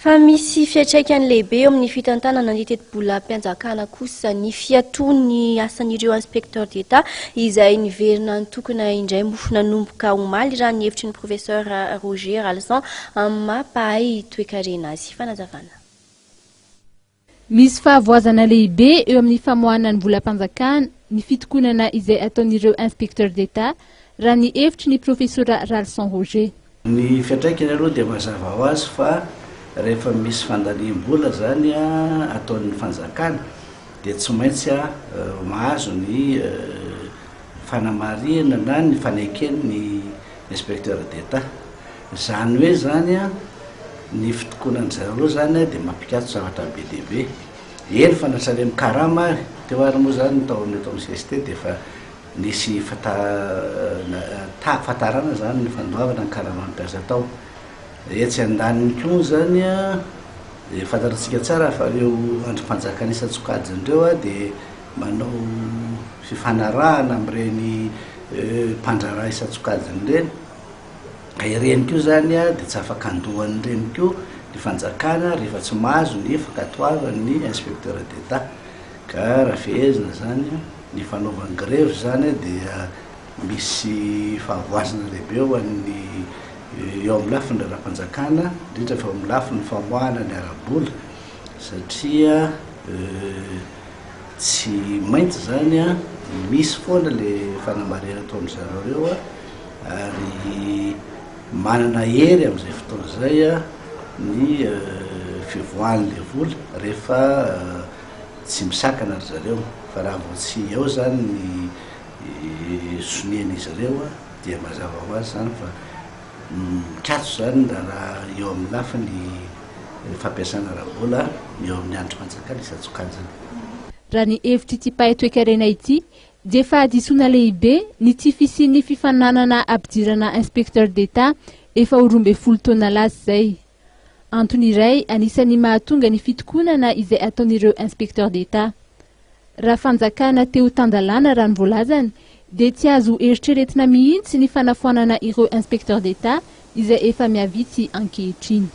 Fa misy fiantraikany lehibe eo amin'ny fitantanana ny teti-bola-mpianjakana kosa ny fiatoan'ny asan'ireo inspecteur d'État izay niverina tokona indray mofona nomboka omaly raha ny hevitry ny professeur Roger Ralsan amin'ny mampahay toe-karena azy. Fanazavana. Misy fahavoazana lehibe eo amin'ny famoahana ny vola-mpanjakana ny fitokonana izay ataon'ireo inspecteur d'État raha ny hevitry ny professeur Ralsan Roger. Ny fiantraikany aloha dia mazava ho azy fa rehefa misy fandaniam-bola zany ataon'ny fanjakana dia tsy maintsy mahazo ny fanamarihana na ny fanaiken'ny inspecteur d'État. Zany hoe zany ny fitokonan'zareo zany dia mampikatso zavatra be dia be. Eny fa nasale mikarama teo ary moa zany taon'ny eto amin'ny CST dia fa nisy fatarana zany ny fandoavana ny karaman'ny mpiasa tao. Etsy andaniny koa zany fantatsika tsara fa ireo andrim-panjakana isan-tsokajin'ireo dia manao fifanarahana amin'ireny mpandraraha isan-tsokajiny ireny. Ireny koa zany dia tsy afaka andohan'ireny koa ny fanjakana rehefa tsy mahazo ny fankatoavan'ny inspecteur d'État. Ka raha fehezina zany ny fanaovany grève zany dia misy fahavoazana lehibe eo amin'ny eo amin'ny lafiny raharaham-panjakana indrindra fa amin'ny lafiny famoahana ny ara-bola satria tsy maintsy zany misy foana le fanamarihana ataon'zareo ireo ary manana hery amin'izay fotoana izay ny fivoahan'le vola rehefa tsy misakana ry zareo. Fa raha vao tsy eo zany ny sonian'izy ireo dia mazava ho azy zany fa mikatso zany raha eo amin'ny lafiny fampiasana ara-bola eo amin'ny andrim-panjakana isan-tsokajiny. Raha ny hevitry ity mpahay toe-karena ity dia fahadisoana lehibe ny tsy fisian'ny fifananana ampidirana inspecteur d'État efa 12 taona lasa izay. Antony iray anisan'ny mahatonga ny fitokonana izay ataon'ireo inspecteur d'État. Raha fanjakana teo tandalana raha ny voalazany dia tsy azo eritreretina mihitsy ny fanafoanana ireo inspecteur d'État izay efa miavitsy ankehitriny.